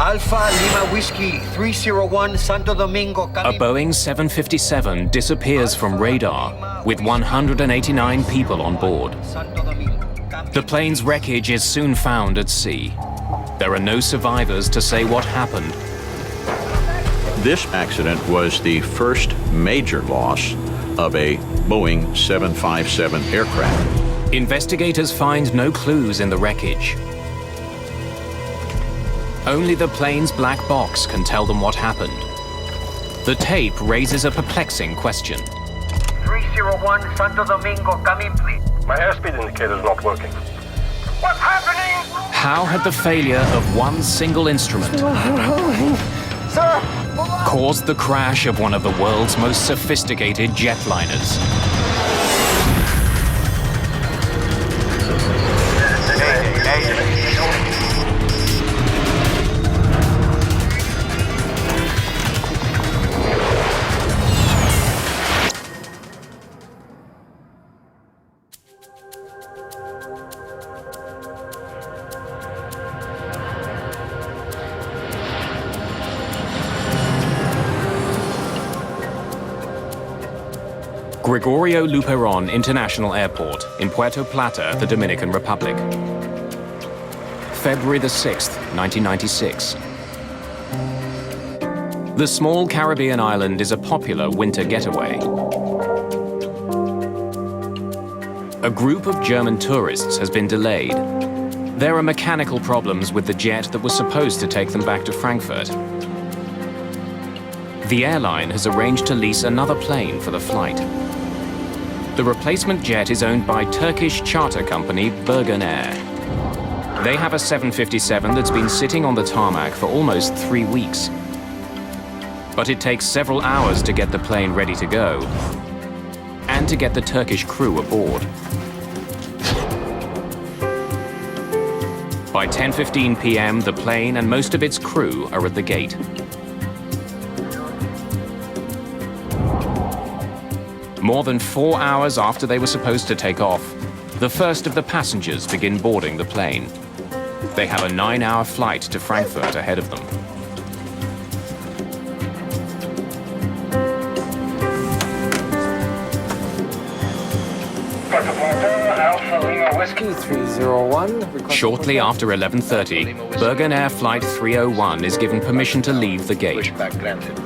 Alpha Lima Whiskey 301 Santo Domingo. A Boeing 757 disappears from radar with 189 people on board. The plane's wreckage is soon found at sea. There are no survivors to say what happened. This accident was the first major loss of a Boeing 757 aircraft. Investigators find no clues in the wreckage. Only the plane's black box can tell them what happened. The tape raises a perplexing question. 301 Santo Domingo, come in please. My airspeed indicator is not working. What's happening? How had the failure of one single instrument caused the crash of one of the world's most sophisticated jetliners? Gregorio Luperon International Airport in Puerto Plata, the Dominican Republic. February the 6th, 1996. The small Caribbean island is a popular winter getaway. A group of German tourists has been delayed. There are mechanical problems with the jet that was supposed to take them back to Frankfurt. The airline has arranged to lease another plane for the flight. The replacement jet is owned by Turkish charter company Birgenair. They have a 757 that's been sitting on the tarmac for almost 3 weeks. But it takes several hours to get the plane ready to go and to get the Turkish crew aboard. By 10:15 p.m., the plane and most of its crew are at the gate. More than 4 hours after they were supposed to take off, the first of the passengers begin boarding the plane. They have a 9-hour flight to Frankfurt ahead of them. Alpha Lima Whiskey 301. Shortly after 11:30, Birgenair Flight 301 is given permission to leave the gate. Pushback granted.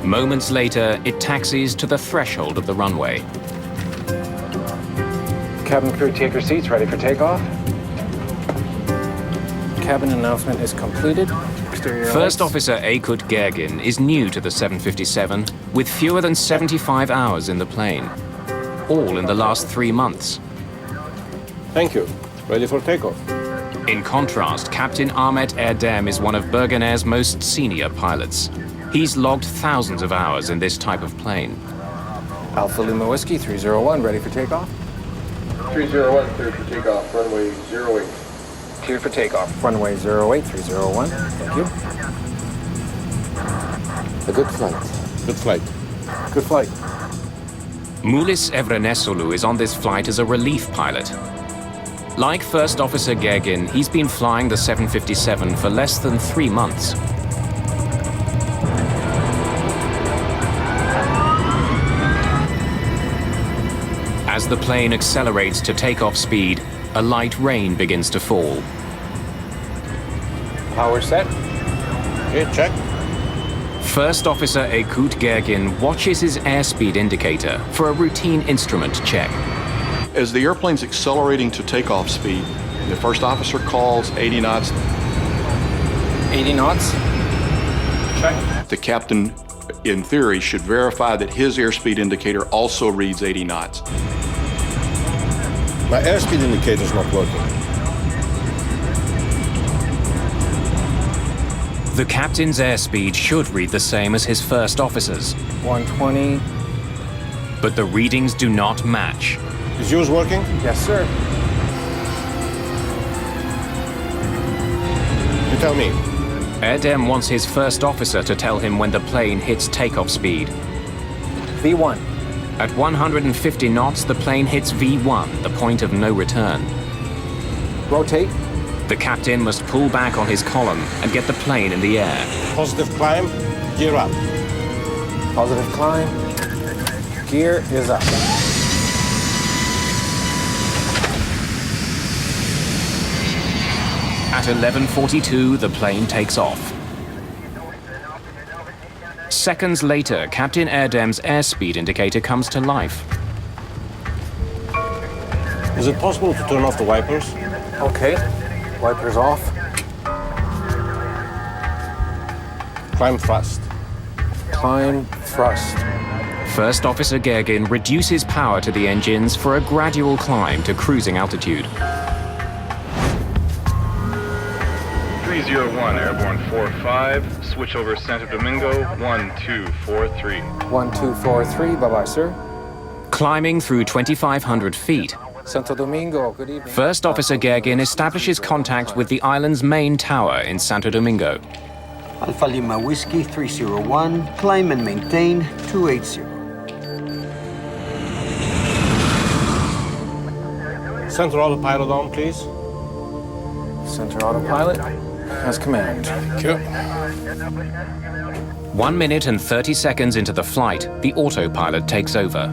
Moments later, it taxis to the threshold of the runway. Cabin crew, take your seats, ready for takeoff. Cabin announcement is completed. Exterior First lights. Officer Aykut Gergin is new to the 757 with fewer than 75 hours in the plane, all in the last 3 months. Thank you. Ready for takeoff. In contrast, Captain Ahmet Erdem is one of Birgenair's most senior pilots. He's logged thousands of hours in this type of plane. Alpha Lima Whiskey 301, ready for takeoff. 301, cleared for takeoff. Runway 08. Cleared for takeoff. Runway 08, 301. Thank you. A good flight. Good flight. Good flight. Mulis Evrenesolu is on this flight as a relief pilot. Like First Officer Gergin, he's been flying the 757 for less than 3 months. As the plane accelerates to takeoff speed, a light rain begins to fall. Power set. Okay, check. First Officer Aykut Gergin watches his airspeed indicator for a routine instrument check. As the airplane's accelerating to takeoff speed, the first officer calls 80 knots. 80 knots. Check. The captain, in theory, should verify that his airspeed indicator also reads 80 knots. My airspeed indicator is not working. The captain's airspeed should read the same as his first officer's, 120. but the readings do not match. Is yours working? Yes, sir. You tell me. Erdem wants his first officer to tell him when the plane hits takeoff speed. V1. At 150 knots, the plane hits V1, the point of no return. Rotate. The captain must pull back on his column and get the plane in the air. Positive climb, gear up. Positive climb. Gear is up. At 11:42, the plane takes off. Seconds later, Captain Erdem's airspeed indicator comes to life. Is it possible to turn off the wipers? Okay. Wipers off. Climb thrust. Climb thrust. First Officer Gergin reduces power to the engines for a gradual climb to cruising altitude. 301, Airborne 45, switch over Santo Domingo, 1243. 1243, bye-bye, sir. Climbing through 2,500 feet, Santo Domingo, good evening. First Officer Gergin establishes contact with the island's main tower in Santo Domingo. Alpha Lima Whiskey 301, climb and maintain 280. Center autopilot on, please. Center autopilot. As command. Thank you. 1 minute and 30 seconds into the flight, the autopilot takes over.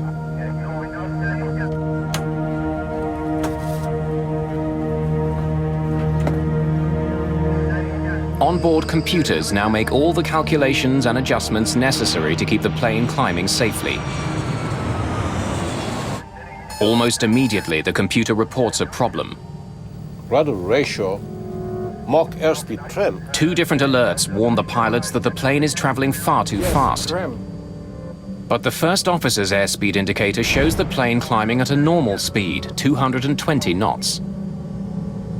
Onboard computers now make all the calculations and adjustments necessary to keep the plane climbing safely. Almost immediately, the computer reports a problem. Rudder ratio, Mach airspeed trim. 2 different alerts warn the pilots that the plane is traveling far too fast. Trim. But the first officer's airspeed indicator shows the plane climbing at a normal speed, 220 knots.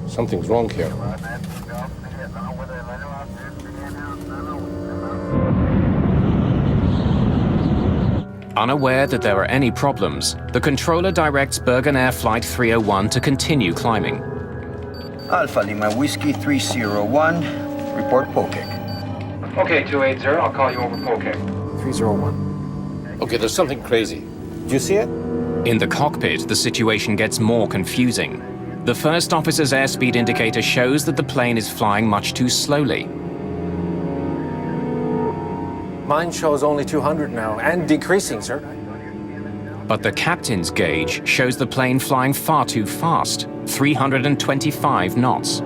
Something's wrong here. Unaware that there are any problems, the controller directs Birgenair Flight 301 to continue climbing. Alpha Lima Whiskey 301, report Pokek. Okay, 280, I'll call you over Pokek. 301. Okay, there's something crazy. Do you see it? In the cockpit, the situation gets more confusing. The first officer's airspeed indicator shows that the plane is flying much too slowly. Mine shows only 200 now, and decreasing, sir. But the captain's gauge shows the plane flying far too fast, 325 knots.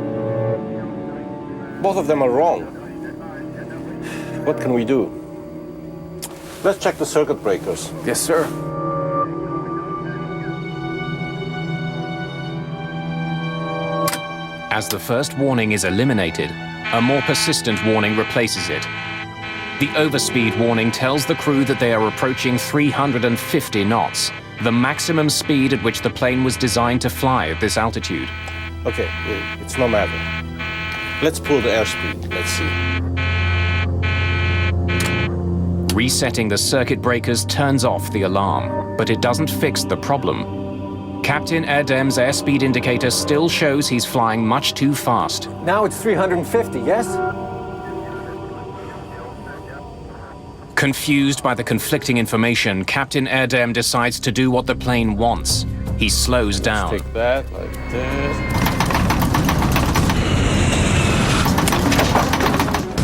Both of them are wrong. What can we do? Let's check the circuit breakers. Yes, sir. As the first warning is eliminated, a more persistent warning replaces it. The overspeed warning tells the crew that they are approaching 350 knots, the maximum speed at which the plane was designed to fly at this altitude. Okay, it's no matter. Let's pull the airspeed. Let's see. Resetting the circuit breakers turns off the alarm, but it doesn't fix the problem. Captain Erdem's airspeed indicator still shows he's flying much too fast. Now it's 350, yes? Confused by the conflicting information, Captain Erdem decides to do what the plane wants. He slows down. Take that like this.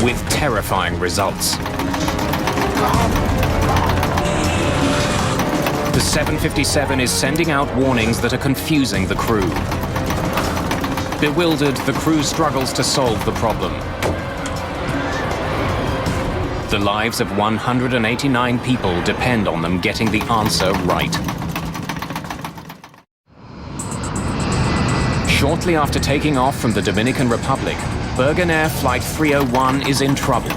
With terrifying results. The 757 is sending out warnings that are confusing the crew. Bewildered, the crew struggles to solve the problem. The lives of 189 people depend on them getting the answer right. Shortly after taking off from the Dominican Republic, Birgenair Flight 301 is in trouble.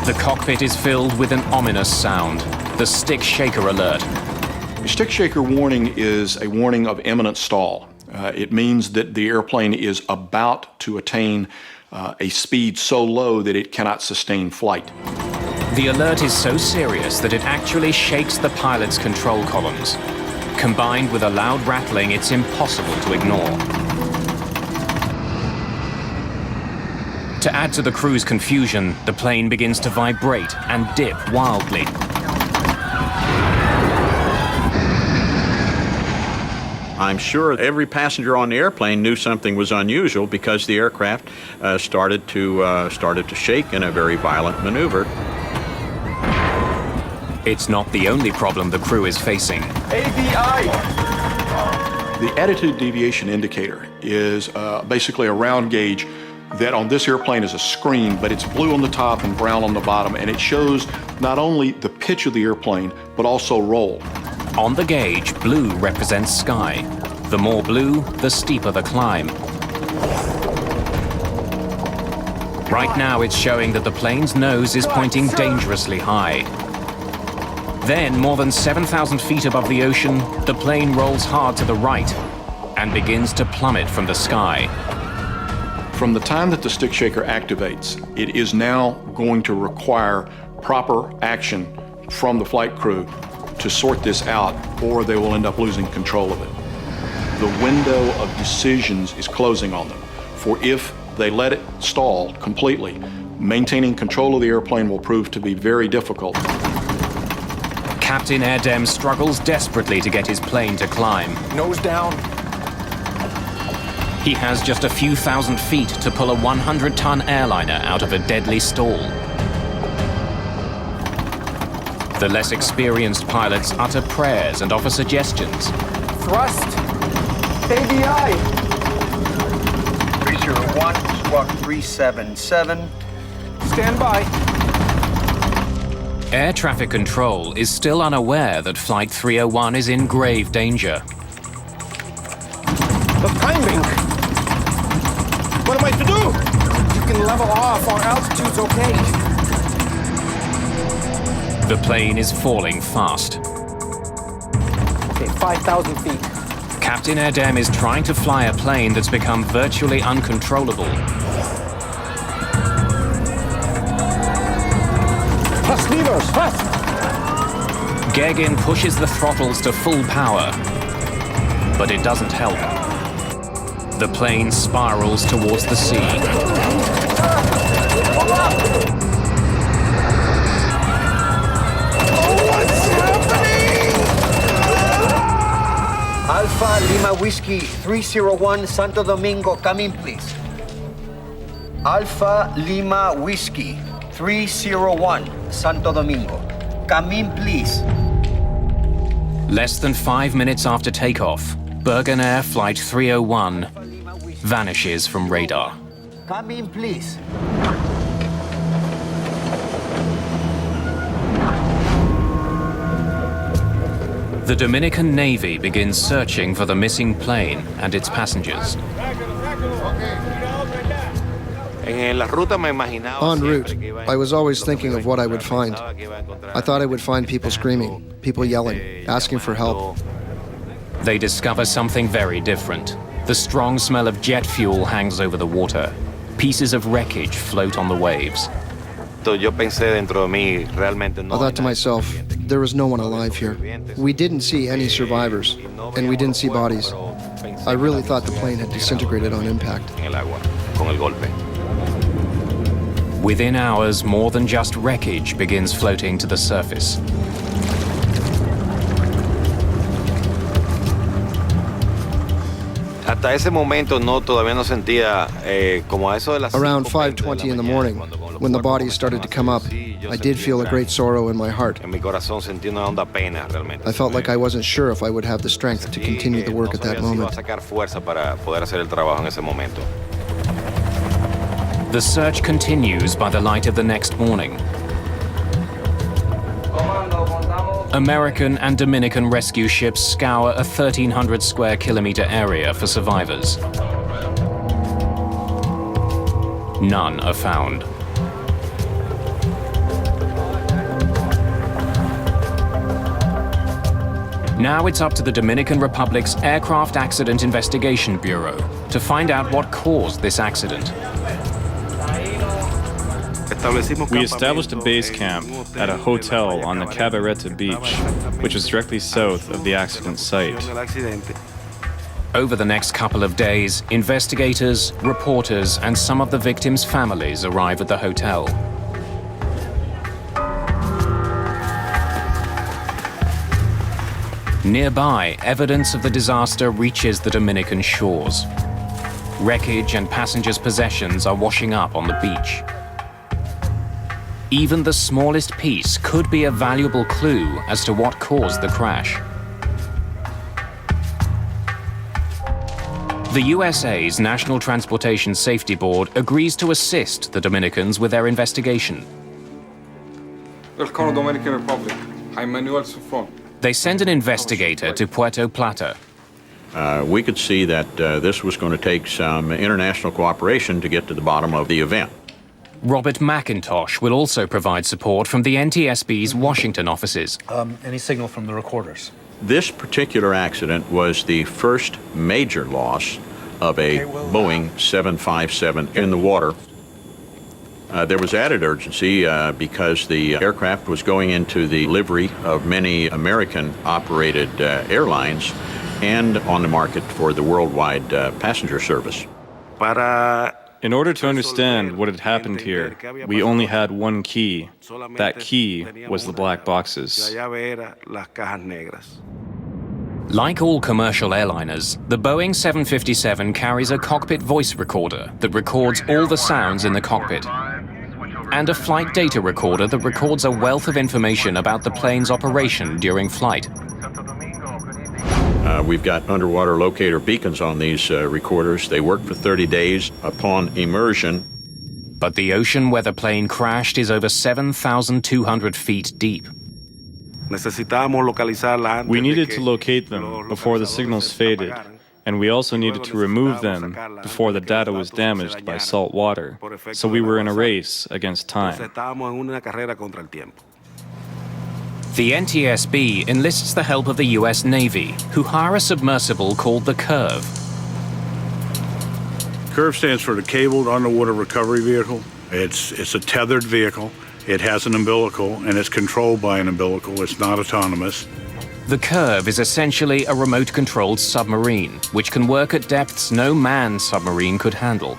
The cockpit is filled with an ominous sound, the stick shaker alert. A stick shaker warning is a warning of imminent stall. It means that the airplane is about to attain a speed so low that it cannot sustain flight. The alert is so serious that it actually shakes the pilot's control columns. Combined with a loud rattling, it's impossible to ignore. To add to the crew's confusion, the plane begins to vibrate and dip wildly. I'm sure every passenger on the airplane knew something was unusual because the aircraft started to shake in a very violent maneuver. It's not the only problem the crew is facing. ABI! The attitude deviation indicator is basically a round gauge that on this airplane is a screen, but it's blue on the top and brown on the bottom, and it shows not only the pitch of the airplane, but also roll. On the gauge, blue represents sky. The more blue, the steeper the climb. Right now, it's showing that the plane's nose is pointing dangerously high. Then, more than 7,000 feet above the ocean, the plane rolls hard to the right and begins to plummet from the sky. From the time that the stick shaker activates, it is now going to require proper action from the flight crew to sort this out, or they will end up losing control of it. The window of decisions is closing on them, for if they let it stall completely, maintaining control of the airplane will prove to be very difficult. Captain Erdem struggles desperately to get his plane to climb. Nose down. He has just a few thousand feet to pull a 100-ton airliner out of a deadly stall. The less experienced pilots utter prayers and offer suggestions. Thrust. ABI. 301, squawk 377. Stand by. Air traffic control is still unaware that Flight 301 is in grave danger. The timing. What am I to do? You can level off. Our altitude's okay. The plane is falling fast. Okay, 5,000 feet. Captain Erdem is trying to fly a plane that's become virtually uncontrollable. Press levers, press! Gergin pushes the throttles to full power, but it doesn't help. The plane spirals towards the sea. Alpha Lima Whiskey 301, Santo Domingo, come in, please. Alpha Lima Whiskey 301, Santo Domingo. Come in, please. Less than 5 minutes after takeoff, Birgenair Flight 301 vanishes from radar. Come in, please. The Dominican Navy begins searching for the missing plane and its passengers. En route, I was always thinking of what I would find. I thought I would find people screaming, people yelling, asking for help. They discover something very different. The strong smell of jet fuel hangs over the water. Pieces of wreckage float on the waves. I thought to myself, there was no one alive here. We didn't see any survivors, and we didn't see bodies. I really thought the plane had disintegrated on impact. Within hours, more than just wreckage begins floating to the surface. Around 5:20 in the morning, when the bodies started to come up, I did feel a great sorrow in my heart. I felt like I wasn't sure if I would have the strength to continue the work at that moment. The search continues by the light of the next morning. American and Dominican rescue ships scour a 1,300 square kilometer area for survivors. None are found. Now it's up to the Dominican Republic's Aircraft Accident Investigation Bureau to find out what caused this accident. We established a base camp at a hotel on the Cabareta beach, which is directly south of the accident site. Over the next couple of days, investigators, reporters, and some of the victims' families arrive at the hotel. Nearby, evidence of the disaster reaches the Dominican shores. Wreckage and passengers' possessions are washing up on the beach. Even the smallest piece could be a valuable clue as to what caused the crash. The USA's National Transportation Safety Board agrees to assist the Dominicans with their investigation. Welcome to Dominican Republic. I'm Manuel Sufron. They send an investigator to Puerto Plata. We could see that this was going to take some international cooperation to get to the bottom of the event. Robert McIntosh will also provide support from the NTSB's Washington offices. Any signal from the recorders? This particular accident was the first major loss of a Boeing 757 in the water. There was added urgency because the aircraft was going into the livery of many American-operated airlines and on the market for the worldwide passenger service. In order to understand what had happened here, we only had one key. That key was the black boxes. Like all commercial airliners, the Boeing 757 carries a cockpit voice recorder that records all the sounds in the cockpit, and a flight data recorder that records a wealth of information about the plane's operation during flight. We've got underwater locator beacons on these recorders. They work for 30 days upon immersion. But the ocean where the plane crashed is over 7,200 feet deep. We needed to locate them before the signals faded, and we also needed to remove them before the data was damaged by salt water. So we were in a race against time. The NTSB enlists the help of the US Navy, who hire a submersible called the Curve. CURVE stands for the Cabled Underwater Recovery Vehicle. It's a tethered vehicle. It has an umbilical, and it's controlled by an umbilical. It's not autonomous. The Curve is essentially a remote-controlled submarine, which can work at depths no manned submarine could handle.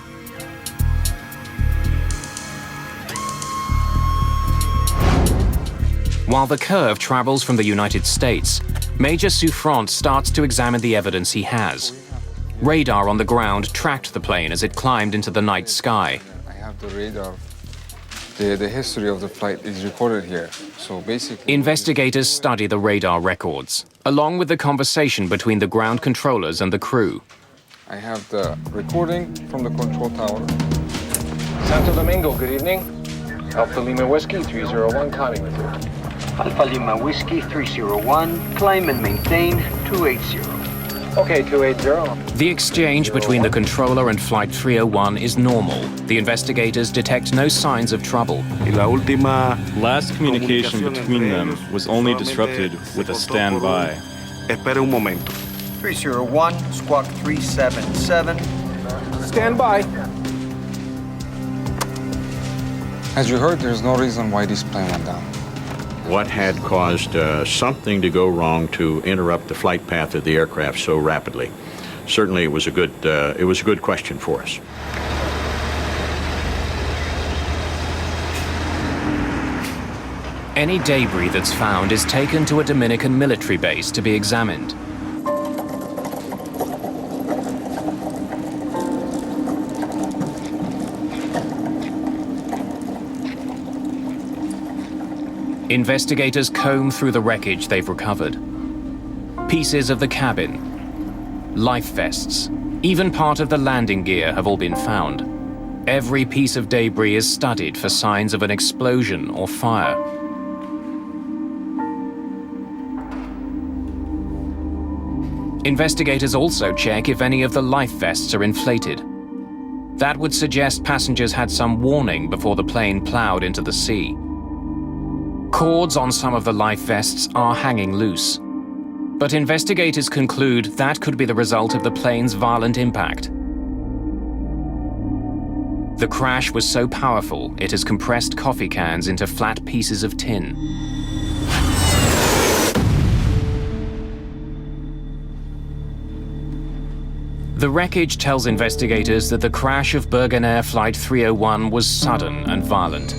While the Curve travels from the United States, Major Souffrant starts to examine the evidence he has. Radar on the ground tracked the plane as it climbed into the night sky. I have the radar. The history of the flight is recorded here. So basically... Investigators study the radar records, along with the conversation between the ground controllers and the crew. I have the recording from the control tower. Santo Domingo, good evening. Alpha Lima Whiskey 301, climbing with you. Alpha Lima Whiskey 301, climb and maintain 280. Okay, 280. The exchange between the controller and Flight 301 is normal. The investigators detect no signs of trouble. Last communication between them was only disrupted with a standby. 301, squawk 377. Stand by. As you heard, there's no reason why this plane went down. What had caused something to go wrong to interrupt the flight path of the aircraft so rapidly? Certainly, it was a good question for us. Any debris that's found is taken to a Dominican military base to be examined. Investigators comb through the wreckage they've recovered. Pieces of the cabin, life vests, even part of the landing gear have all been found. Every piece of debris is studied for signs of an explosion or fire. Investigators also check if any of the life vests are inflated. That would suggest passengers had some warning before the plane plowed into the sea. Cords on some of the life vests are hanging loose. But investigators conclude that could be the result of the plane's violent impact. The crash was so powerful, it has compressed coffee cans into flat pieces of tin. The wreckage tells investigators that the crash of Birgenair Flight 301 was sudden and violent.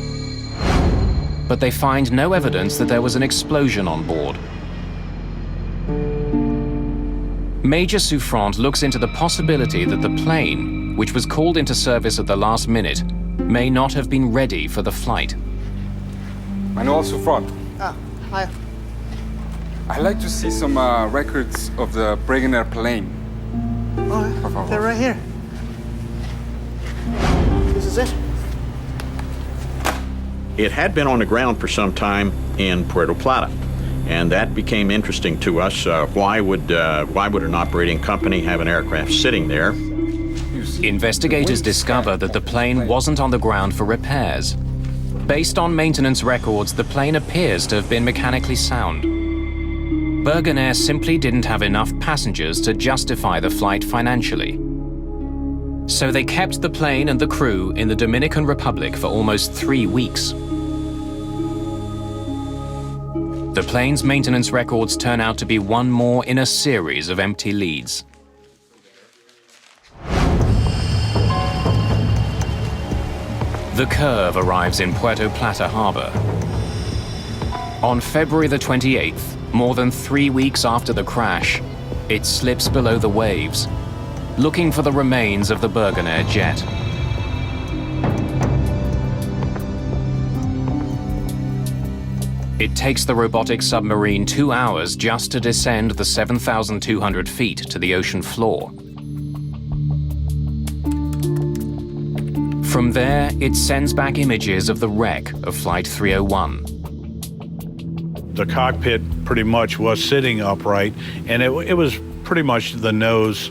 But they find no evidence that there was an explosion on board. Major Souffrant looks into the possibility that the plane, which was called into service at the last minute, may not have been ready for the flight. Manuel Souffrant. Ah, hi. I'd like to see some records of the Birgenair plane. Oh, they're right here. This is it. It had been on the ground for some time in Puerto Plata, and that became interesting to us. Why would an operating company have an aircraft sitting there? Investigators discover that the plane wasn't on the ground for repairs. Based on maintenance records, the plane appears to have been mechanically sound. Birgenair simply didn't have enough passengers to justify the flight financially. So they kept the plane and the crew in the Dominican Republic for almost 3 weeks. The plane's maintenance records turn out to be one more in a series of empty leads. The Curve arrives in Puerto Plata harbor. On February the 28th, more than 3 weeks after the crash, it slips below the waves, looking for the remains of the Birgenair jet. It takes the robotic submarine 2 hours just to descend the 7,200 feet to the ocean floor. From there, it sends back images of the wreck of Flight 301. The cockpit pretty much was sitting upright, and it was pretty much the nose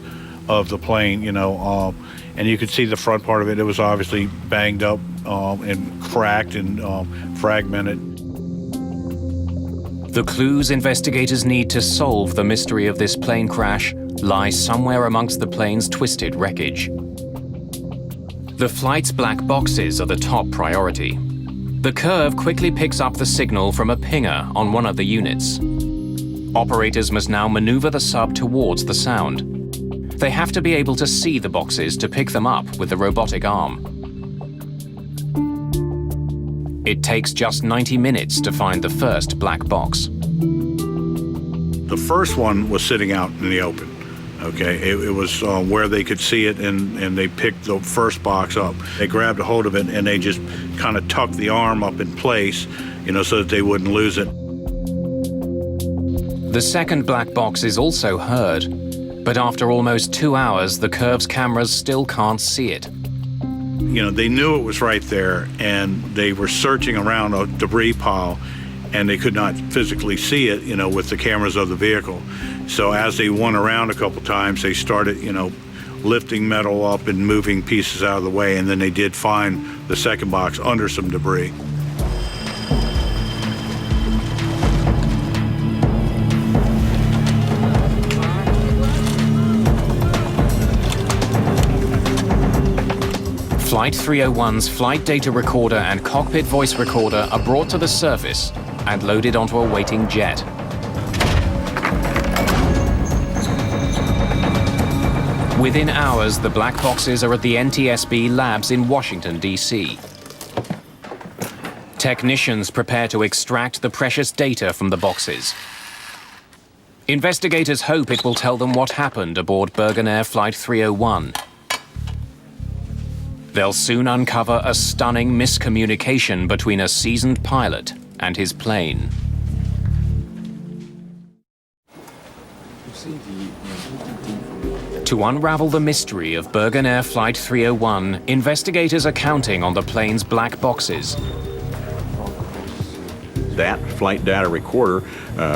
of the plane, you know, and you could see the front part of it. It was obviously banged up and cracked and fragmented. The clues investigators need to solve the mystery of this plane crash lie somewhere amongst the plane's twisted wreckage. The flight's black boxes are the top priority. The Curve quickly picks up the signal from a pinger on one of the units. Operators must now maneuver the sub towards the sound. They have to be able to see the boxes to pick them up with the robotic arm. It takes just 90 minutes to find the first black box. The first one was sitting out in the open. Okay, it was where they could see it, and they picked the first box up. They grabbed a hold of it, and they just kind of tucked the arm up in place, you know, so that they wouldn't lose it. The second black box is also heard, but after almost 2 hours, the Curve's cameras still can't see it. You know, they knew it was right there, and they were searching around a debris pile, and they could not physically see it, you know, with the cameras of the vehicle. So as they went around a couple times, they started, you know, lifting metal up and moving pieces out of the way, and then they did find the second box under some debris. Flight 301's flight data recorder and cockpit voice recorder are brought to the surface and loaded onto a waiting jet. Within hours, the black boxes are at the NTSB labs in Washington, D.C. Technicians prepare to extract the precious data from the boxes. Investigators hope it will tell them what happened aboard Birgenair Flight 301. They'll soon uncover a stunning miscommunication between a seasoned pilot and his plane. To unravel the mystery of Birgenair Flight 301, investigators are counting on the plane's black boxes. That flight data recorder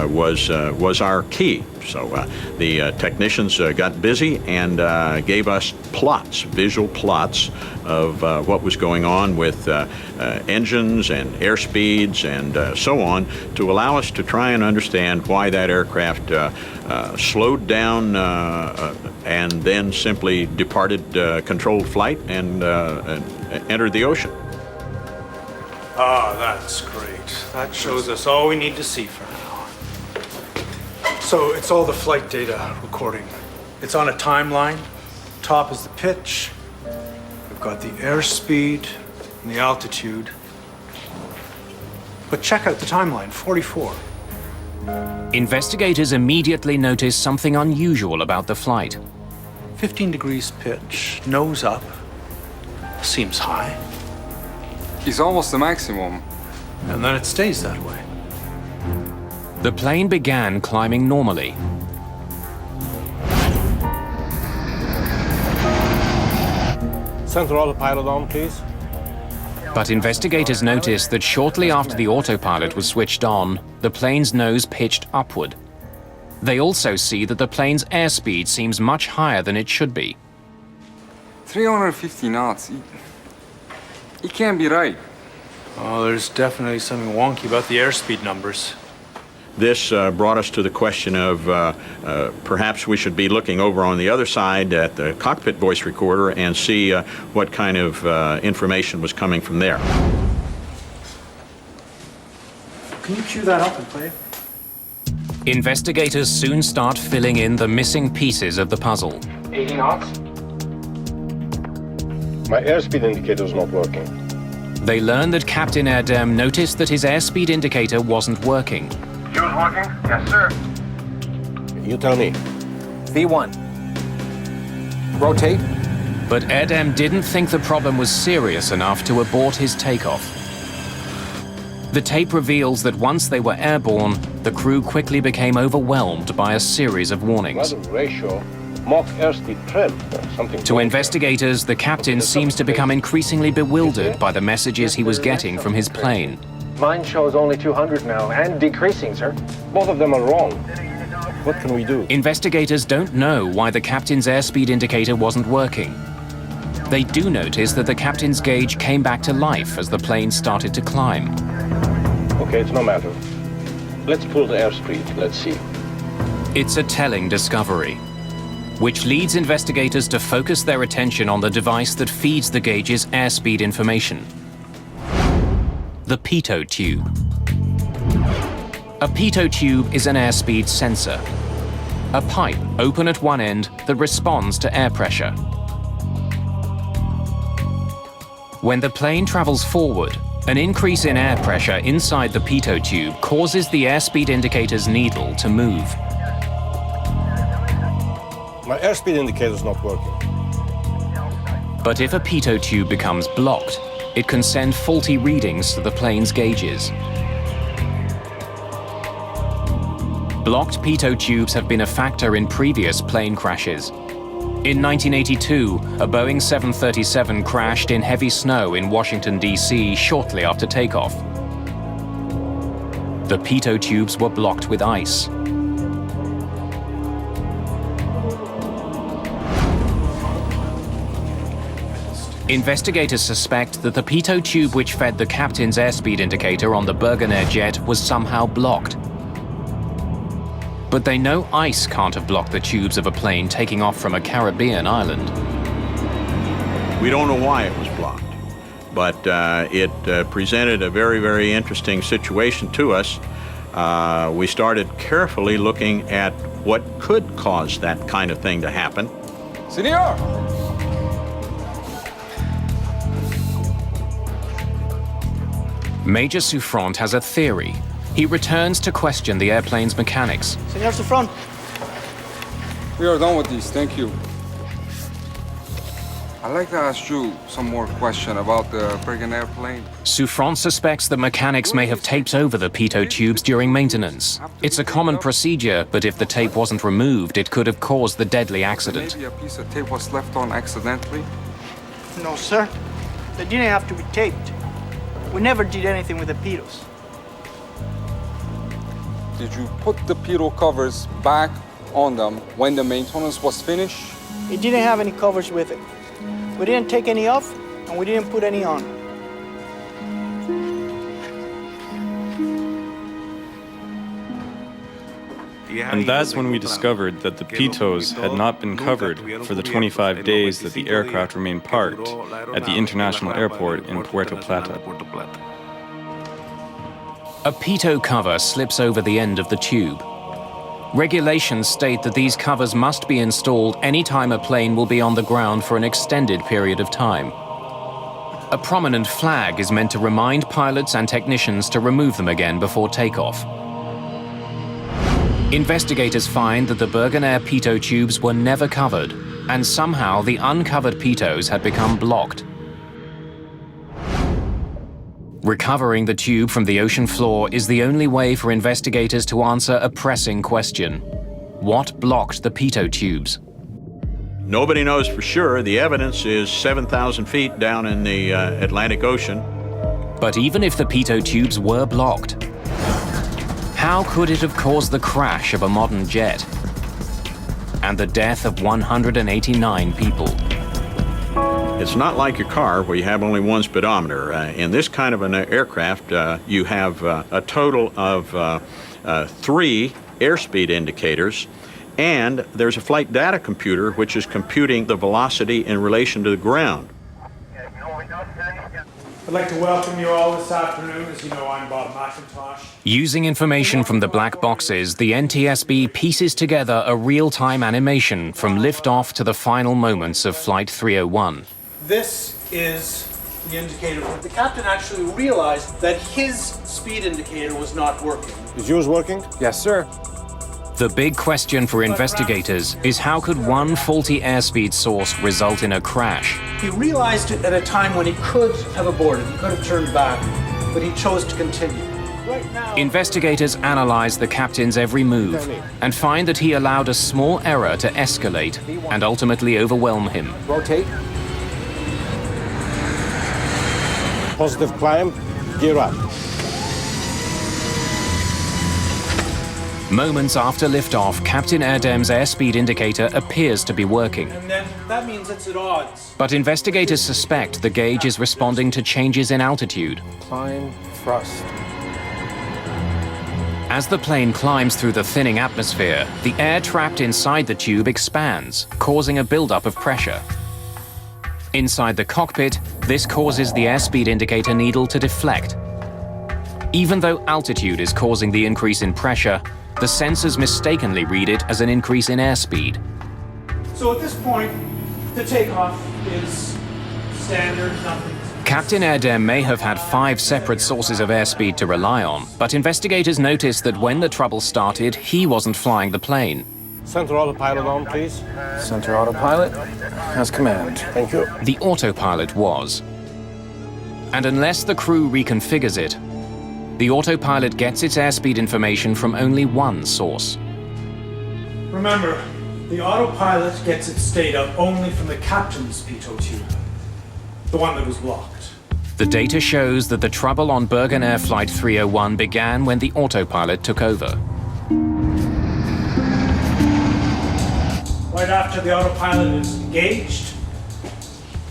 was our key. So the technicians got busy and gave us plots, visual plots of what was going on with engines and airspeeds and so on, to allow us to try and understand why that aircraft slowed down and then simply departed controlled flight and entered the ocean. Ah, that's great. That shows us all we need to see for now. So it's all the flight data recording. It's on a timeline. Top is the pitch. We've got the airspeed and the altitude. But check out the timeline, 44. Investigators immediately notice something unusual about the flight. 15 degrees pitch, nose up. Seems high. It's almost the maximum. And then it stays that way. The plane began climbing normally. Center autopilot on, please. But investigators noticed that shortly after the autopilot was switched on, the plane's nose pitched upward. They also see that the plane's airspeed seems much higher than it should be. 350 knots. It can't be right. Oh, there's definitely something wonky about the airspeed numbers. This brought us to the question of perhaps we should be looking over on the other side at the cockpit voice recorder and see what kind of information was coming from there. Can you cue that up and play it? Investigators soon start filling in the missing pieces of the puzzle. 80 knots. My airspeed indicator is not working. They learn that Captain Erdem noticed that his airspeed indicator wasn't working. Fuel's working? Yes, sir. You tell me. V1. Rotate. But Erdem didn't think the problem was serious enough to abort his takeoff. The tape reveals that once they were airborne, the crew quickly became overwhelmed by a series of warnings. Weather ratio, Mach airspeed trim. Something To investigators, the captain seems to become increasingly bewildered by the messages he was getting from his plane. Mine shows only 200 now, and decreasing, sir. Both of them are wrong. What can we do? Investigators don't know why the captain's airspeed indicator wasn't working. They do notice that the captain's gauge came back to life as the plane started to climb. Okay, it's no matter. Let's pull the airspeed. Let's see. It's a telling discovery, which leads investigators to focus their attention on the device that feeds the gauge's airspeed information. The pitot tube. A pitot tube is an airspeed sensor, a pipe open at one end that responds to air pressure. When the plane travels forward, an increase in air pressure inside the pitot tube causes the airspeed indicator's needle to move. My airspeed indicator is not working. But if a pitot tube becomes blocked, it can send faulty readings to the plane's gauges. Blocked pitot tubes have been a factor in previous plane crashes. In 1982, a Boeing 737 crashed in heavy snow in Washington, D.C. shortly after takeoff. The pitot tubes were blocked with ice. Investigators suspect that the pitot tube which fed the captain's airspeed indicator on the Birgenair jet was somehow blocked. But they know ice can't have blocked the tubes of a plane taking off from a Caribbean island. We don't know why it was blocked, but it presented a very, very interesting situation to us. We started carefully looking at what could cause that kind of thing to happen. Senor! Major Souffrant has a theory. He returns to question the airplane's mechanics. Senor Souffrant. We are done with this, thank you. I'd like to ask you some more question about the Birgenair plane. Souffrant suspects the mechanics may have taped over the pitot tubes during maintenance. It's a common procedure, but if the tape wasn't removed, it could have caused the deadly accident. Maybe a piece of tape was left on accidentally? No, sir. They didn't have to be taped. We never did anything with the pitos. Did you put the pitot covers back on them when the maintenance was finished? It didn't have any covers with it. We didn't take any off, and we didn't put any on. And that's when we discovered that the pitos had not been covered for the 25 days that the aircraft remained parked at the international airport in Puerto Plata. A pitot cover slips over the end of the tube. Regulations state that these covers must be installed anytime a plane will be on the ground for an extended period of time. A prominent flag is meant to remind pilots and technicians to remove them again before takeoff. Investigators find that the Birgenair pitot tubes were never covered, and somehow the uncovered pitos had become blocked. Recovering the tube from the ocean floor is the only way for investigators to answer a pressing question. What blocked the pitot tubes? Nobody knows for sure. The evidence is 7,000 feet down in the Atlantic Ocean. But even if the pitot tubes were blocked, how could it have caused the crash of a modern jet and the death of 189 people? It's not like your car where you have only one speedometer. In this kind of an aircraft, you have a total of 3 airspeed indicators, and there's a flight data computer which is computing the velocity in relation to the ground. I'd like to welcome you all this afternoon. As you know, I'm Bob McIntosh. Using information from the black boxes, the NTSB pieces together a real-time animation from liftoff to the final moments of Flight 301. This is the indicator. The captain actually realized that his speed indicator was not working. Is yours working? Yes, sir. The big question for investigators is how could one faulty airspeed source result in a crash? He realized it at a time when he could have aborted, he could have turned back, but he chose to continue. Right now, investigators analyze the captain's every move and find that he allowed a small error to escalate and ultimately overwhelm him. Rotate. Positive climb, gear up. Moments after liftoff, Captain Erdem's airspeed indicator appears to be working. and then that means it's at odds. But investigators suspect the gauge is responding to changes in altitude. Climb, thrust. As the plane climbs through the thinning atmosphere, the air trapped inside the tube expands, causing a buildup of pressure. Inside the cockpit, this causes the airspeed indicator needle to deflect. Even though altitude is causing the increase in pressure, the sensors mistakenly read it as an increase in airspeed. So at this point, the takeoff is standard, nothing. Captain Erdem may have had 5 separate sources of airspeed to rely on, but investigators noticed that when the trouble started, he wasn't flying the plane. Center autopilot on, please. Center autopilot has command. Thank you. The autopilot was. And unless the crew reconfigures it, the autopilot gets its airspeed information from only one source. Remember, the autopilot gets its data only from the captain's pitot tube, the one that was blocked. The data shows that the trouble on Birgenair Flight 301 began when the autopilot took over. Right after the autopilot is engaged,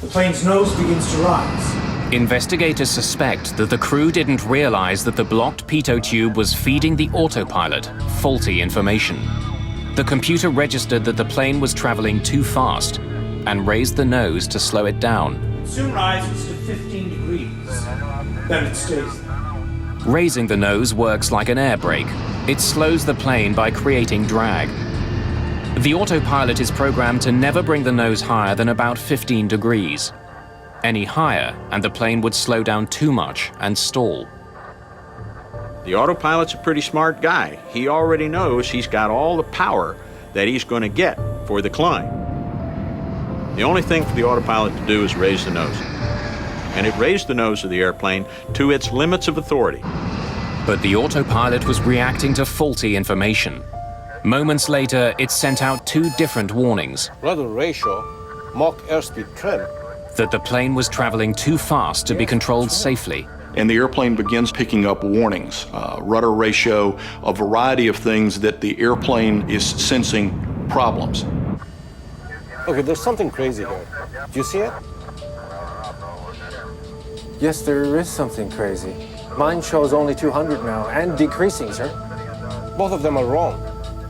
the plane's nose begins to rise. Investigators suspect that the crew didn't realize that the blocked pitot tube was feeding the autopilot faulty information. The computer registered that the plane was traveling too fast and raised the nose to slow it down. It soon rises to 15 degrees. Then it stays there. Raising the nose works like an air brake. It slows the plane by creating drag. The autopilot is programmed to never bring the nose higher than about 15 degrees. Any higher, and the plane would slow down too much and stall. The autopilot's a pretty smart guy. He already knows he's got all the power that he's going to get for the climb. The only thing for the autopilot to do is raise the nose. And it raised the nose of the airplane to its limits of authority. But the autopilot was reacting to faulty information. Moments later, it sent out 2 different warnings. Rudder ratio, Mach airspeed trim. That the plane was traveling too fast to be controlled safely. And the airplane begins picking up warnings, rudder ratio, a variety of things that the airplane is sensing problems. Okay, there's something crazy here. Do you see it? Yes, there is something crazy. Mine shows only 200 now, and decreasing, sir. Both of them are wrong.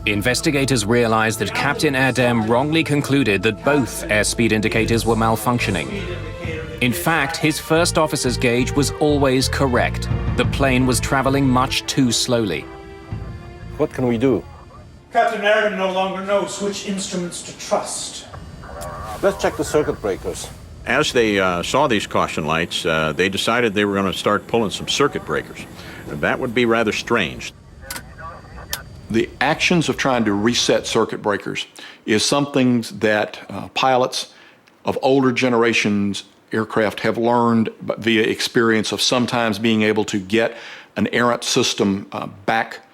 Investigators realized that Captain Erdem wrongly concluded that both airspeed indicators were malfunctioning. In fact, his first officer's gauge was always correct. The plane was traveling much too slowly. What can we do? Captain Erdem no longer knows which instruments to trust. Let's check the circuit breakers. As they saw these caution lights, they decided they were going to start pulling some circuit breakers. That would be rather strange. The actions of trying to reset circuit breakers is something that pilots of older generations aircraft have learned via experience of sometimes being able to get an errant system back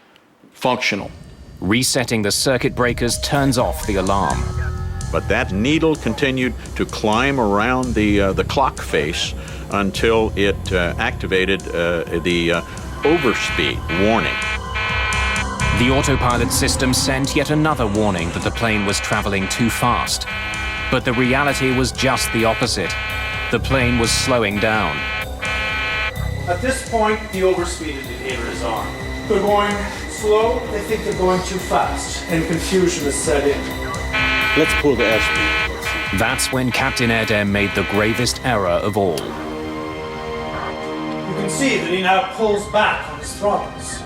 functional. Resetting the circuit breakers turns off the alarm. But that needle continued to climb around the clock face until it activated the overspeed warning. The autopilot system sent yet another warning that the plane was traveling too fast. But the reality was just the opposite. The plane was slowing down. At this point, the overspeed indicator is on. They're going slow, they think they're going too fast, and confusion is set in. Let's pull the airspeed. That's when Captain Erdem made the gravest error of all. You can see that he now pulls back on his throttles.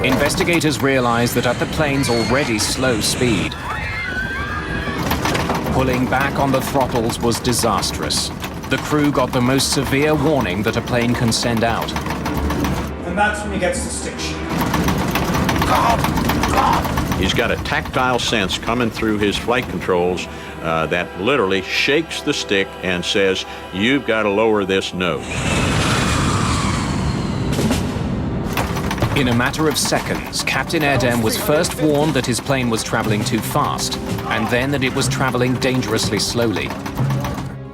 Investigators realized that at the plane's already slow speed, pulling back on the throttles was disastrous. The crew got the most severe warning that a plane can send out. And that's when he gets the stick shift. He's got a tactile sense coming through his flight controls that literally shakes the stick and says, "You've got to lower this nose." In a matter of seconds, Captain Erdem was first warned that his plane was traveling too fast, and then that it was traveling dangerously slowly.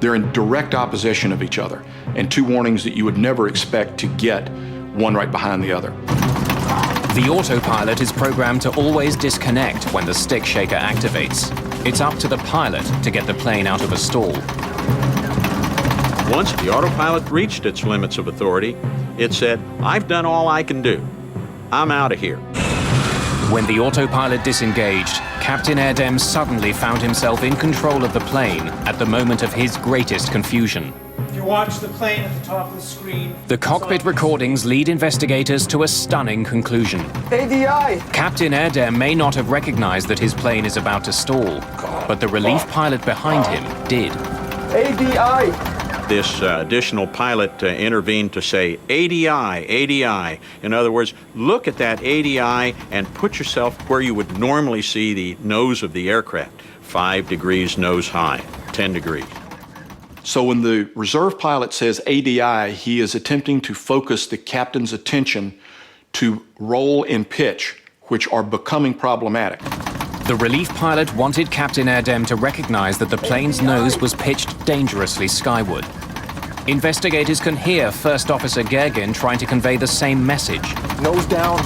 They're in direct opposition of each other, and two warnings that you would never expect to get one right behind the other. The autopilot is programmed to always disconnect when the stick shaker activates. It's up to the pilot to get the plane out of a stall. Once the autopilot reached its limits of authority, it said, "I've done all I can do. I'm out of here." When the autopilot disengaged, Captain Erdem suddenly found himself in control of the plane at the moment of his greatest confusion. If you watch the plane at the top of the screen... The cockpit recordings lead investigators to a stunning conclusion. ADI! Captain Erdem may not have recognized that his plane is about to stall, but the relief pilot behind him did. ADI! This additional pilot intervened to say, "ADI, ADI." In other words, look at that ADI and put yourself where you would normally see the nose of the aircraft. 5 degrees nose high, 10 degrees. So when the reserve pilot says ADI, he is attempting to focus the captain's attention to roll and pitch, which are becoming problematic. The relief pilot wanted Captain Erdem to recognize that the plane's nose was pitched dangerously skyward. Investigators can hear First Officer Gergen trying to convey the same message. Nose down.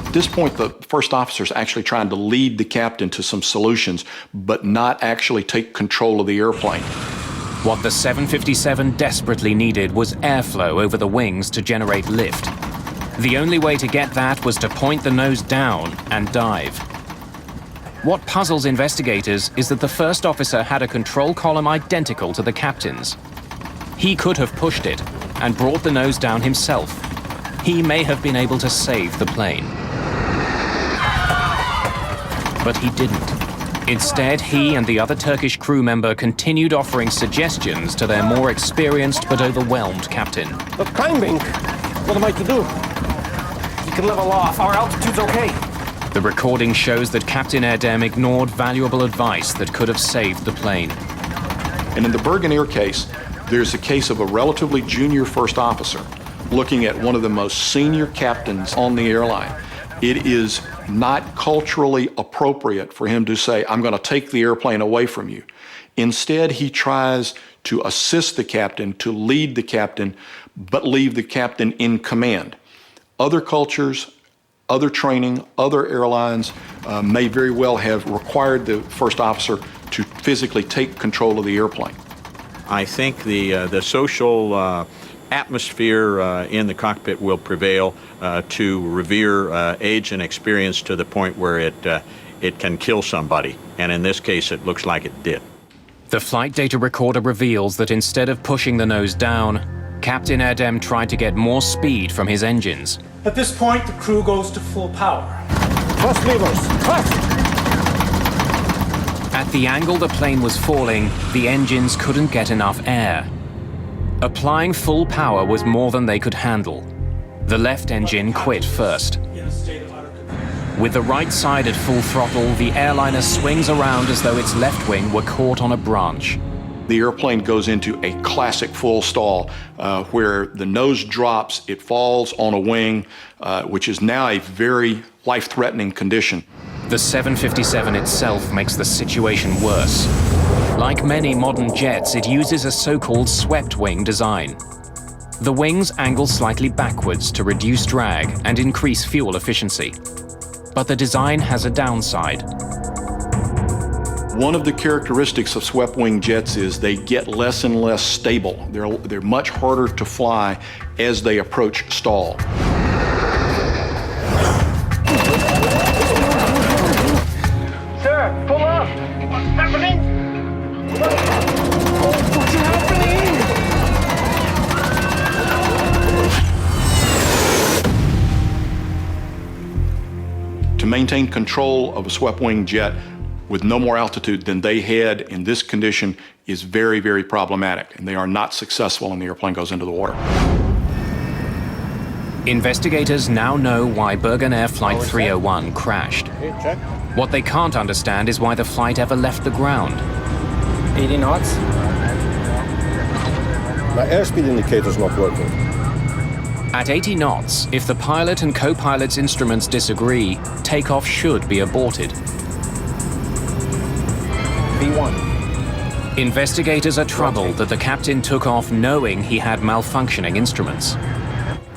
At this point, the first officer is actually trying to lead the captain to some solutions, but not actually take control of the airplane. What the 757 desperately needed was airflow over the wings to generate lift. The only way to get that was to point the nose down and dive. What puzzles investigators is that the first officer had a control column identical to the captain's. He could have pushed it and brought the nose down himself. He may have been able to save the plane. But he didn't. Instead, he and the other Turkish crew member continued offering suggestions to their more experienced but overwhelmed captain. But climbing, what am I to do? You can level off, our altitude's okay. The recording shows that Captain Erdem ignored valuable advice that could have saved the plane. And in the Birgenair case, there's a case of a relatively junior first officer looking at one of the most senior captains on the airline. It is not culturally appropriate for him to say, "I'm going to take the airplane away from you." Instead, he tries to assist the captain, to lead the captain, but leave the captain in command. Other cultures, other training, other airlines may very well have required the first officer to physically take control of the airplane. I think the social atmosphere in the cockpit will prevail to revere age and experience to the point where it can kill somebody. And in this case, it looks like it did. The flight data recorder reveals that instead of pushing the nose down, Captain Erdem tried to get more speed from his engines. At this point, the crew goes to full power. Thrust levers. Thrust! At the angle the plane was falling, the engines couldn't get enough air. Applying full power was more than they could handle. The left engine quit first. With the right side at full throttle, the airliner swings around as though its left wing were caught on a branch. The airplane goes into a classic full stall where the nose drops, it falls on a wing, which is now a very life-threatening condition. The 757 itself makes the situation worse. Like many modern jets, it uses a so-called swept wing design. The wings angle slightly backwards to reduce drag and increase fuel efficiency. But the design has a downside. One of the characteristics of swept-wing jets is they get less and less stable. They're much harder to fly as they approach stall. Sir, pull up! What's happening? What's happening? To maintain control of a swept-wing jet with no more altitude than they had in this condition is very, very problematic, and they are not successful when the airplane goes into the water. Investigators now know why Birgenair Flight 301 crashed. What they can't understand is why the flight ever left the ground. 80 knots? My airspeed indicator's not working. At 80 knots, if the pilot and co-pilot's instruments disagree, takeoff should be aborted. V1. Investigators are troubled that the captain took off knowing he had malfunctioning instruments.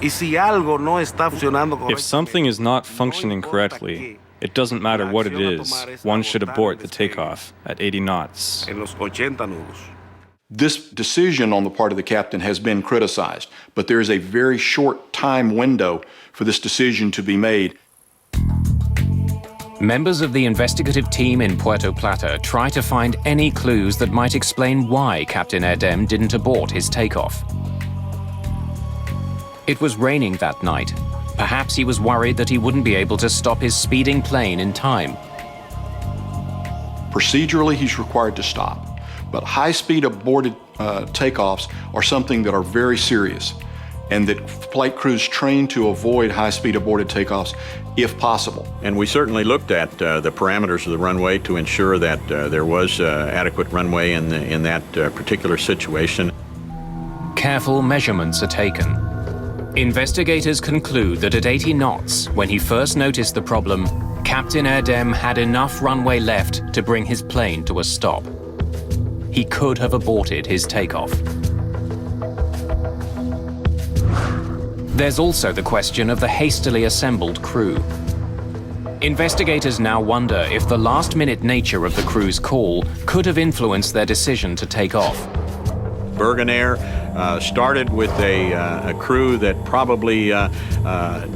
If something is not functioning correctly, it doesn't matter what it is, one should abort the takeoff at 80 knots. This decision on the part of the captain has been criticized, but there is a very short time window for this decision to be made. Members of the investigative team in Puerto Plata try to find any clues that might explain why Captain Erdem didn't abort his takeoff. It was raining that night. Perhaps he was worried that he wouldn't be able to stop his speeding plane in time. Procedurally, he's required to stop, but high-speed aborted takeoffs are something that are very serious, and that flight crews train to avoid high-speed aborted takeoffs if possible. And we certainly looked at the parameters of the runway to ensure that there was adequate runway in that particular situation. Careful measurements are taken. Investigators conclude that at 80 knots, when he first noticed the problem, Captain Erdem had enough runway left to bring his plane to a stop. He could have aborted his takeoff. There's also the question of the hastily assembled crew. Investigators now wonder if the last-minute nature of the crew's call could have influenced their decision to take off. Birgenair started with a crew that probably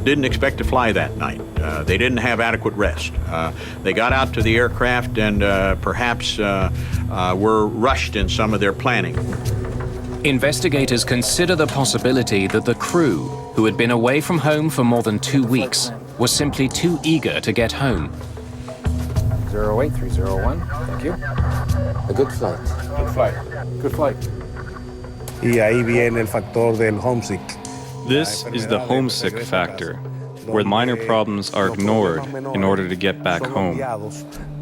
didn't expect to fly that night. They didn't have adequate rest. They got out to the aircraft and perhaps were rushed in some of their planning. Investigators consider the possibility that the crew, who had been away from home for more than 2 weeks, was simply too eager to get home. 08301, thank you. A good flight. Good flight. Good flight. Y ahí viene el factor del homesick. This is the homesick factor, where minor problems are ignored in order to get back home.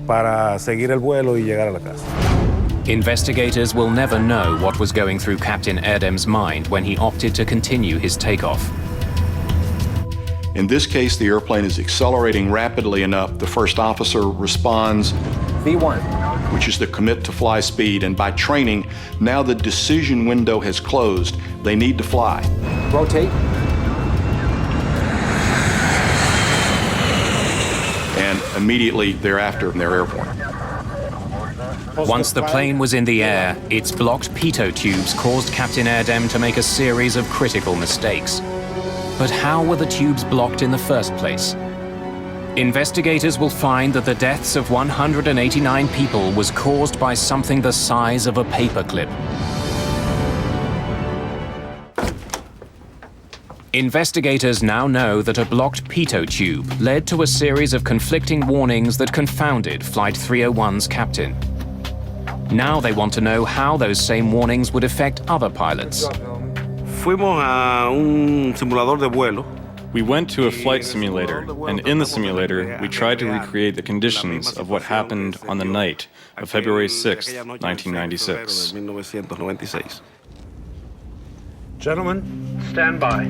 Para seguir el vuelo y llegar a la casa. Investigators will never know what was going through Captain Erdem's mind when he opted to continue his takeoff. In this case, the airplane is accelerating rapidly enough. The first officer responds, V1, which is the commit to fly speed, and by training, now the decision window has closed. They need to fly. rotate. And immediately thereafter, they're airborne. Once the plane was in the air, its blocked pitot tubes caused Captain Erdem to make a series of critical mistakes. But how were the tubes blocked in the first place? Investigators will find that the deaths of 189 people was caused by something the size of a paperclip. Investigators now know that a blocked pitot tube led to a series of conflicting warnings that confounded Flight 301's captain. Now they want to know how those same warnings would affect other pilots. Fuimos a un simulador de vuelo. We went to a flight simulator, and in the simulator, we tried to recreate the conditions of what happened on the night of February 6, 1996. Gentlemen, stand by.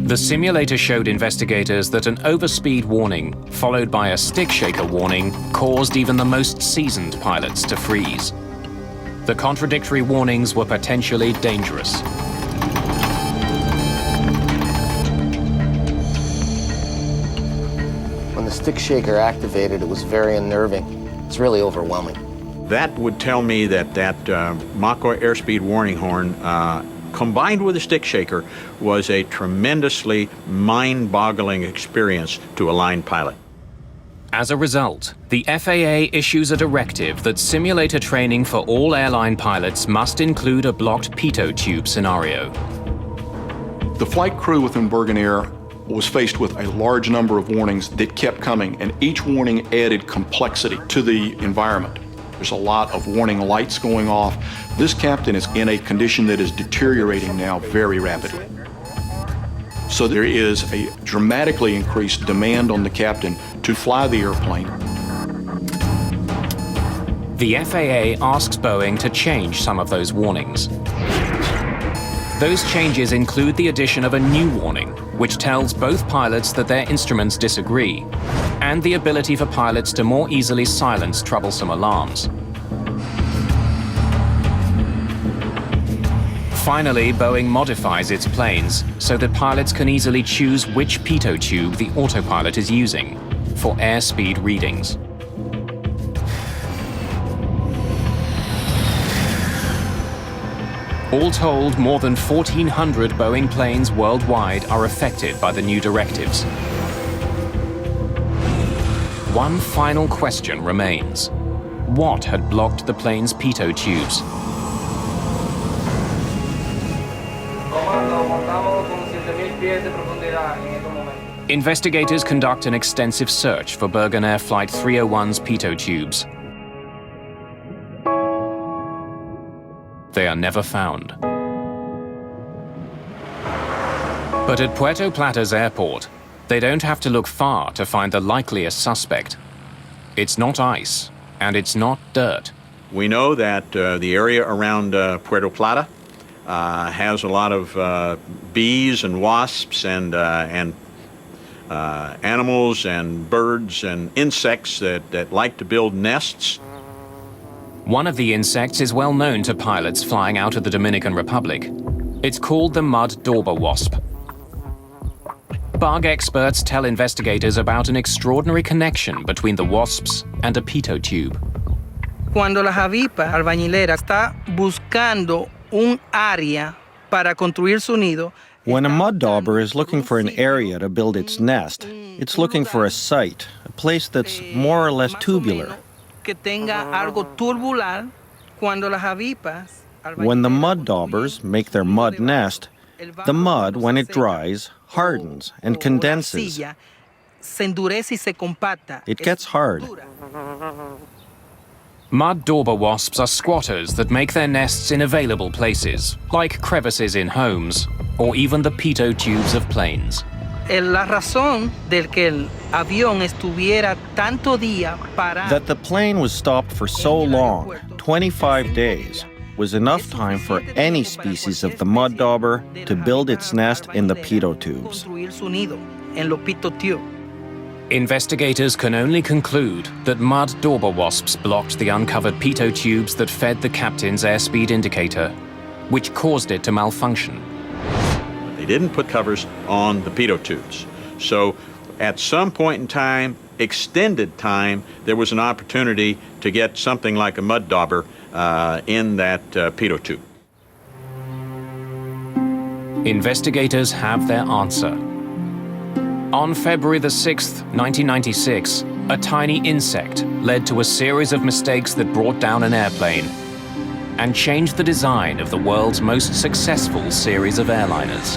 The simulator showed investigators that an overspeed warning, followed by a stick shaker warning, caused even the most seasoned pilots to freeze. The contradictory warnings were potentially dangerous. When the stick shaker activated, it was very unnerving. It's really overwhelming. That would tell me that Mach airspeed warning horn, combined with a stick shaker, was a tremendously mind-boggling experience to a line pilot. As a result, the FAA issues a directive that simulator training for all airline pilots must include a blocked pitot tube scenario. The flight crew within Birgenair was faced with a large number of warnings that kept coming, and each warning added complexity to the environment. There's a lot of warning lights going off. This captain is in a condition that is deteriorating now very rapidly. So there is a dramatically increased demand on the captain to fly the airplane. The FAA asks Boeing to change some of those warnings. Those changes include the addition of a new warning, which tells both pilots that their instruments disagree, and the ability for pilots to more easily silence troublesome alarms. Finally, Boeing modifies its planes so that pilots can easily choose which pitot tube the autopilot is using for airspeed readings. All told, more than 1,400 Boeing planes worldwide are affected by the new directives. One final question remains. What had blocked the plane's pitot tubes? Investigators conduct an extensive search for Birgenair Flight 301's pitot tubes. They are never found. But at Puerto Plata's airport, they don't have to look far to find the likeliest suspect. It's not ice, and it's not dirt. We know that the area around Puerto Plata has a lot of bees and wasps and animals and birds and insects that like to build nests. One of the insects is well known to pilots flying out of the Dominican Republic. It's called the mud dauber wasp. Bug experts tell investigators about an extraordinary connection between the wasps and a pitot tube. Cuando la javipa albañilera está buscando un área para construir su nido. When a mud dauber is looking for an area to build its nest, it's looking for a site, a place that's more or less tubular. When the mud daubers make their mud nest, the mud, when it dries, hardens and condenses. It gets hard. Mud dauber wasps are squatters that make their nests in available places, like crevices in homes, or even the pitot tubes of planes. That the plane was stopped for so long, 25 days, was enough time for any species of the mud dauber to build its nest in the pitot tubes. Investigators can only conclude that mud dauber wasps blocked the uncovered pitot tubes that fed the captain's airspeed indicator, which caused it to malfunction. They didn't put covers on the pitot tubes. So at some point in time, extended time, there was an opportunity to get something like a mud dauber in that pitot tube. Investigators have their answer. On February the 6th, 1996, a tiny insect led to a series of mistakes that brought down an airplane and changed the design of the world's most successful series of airliners.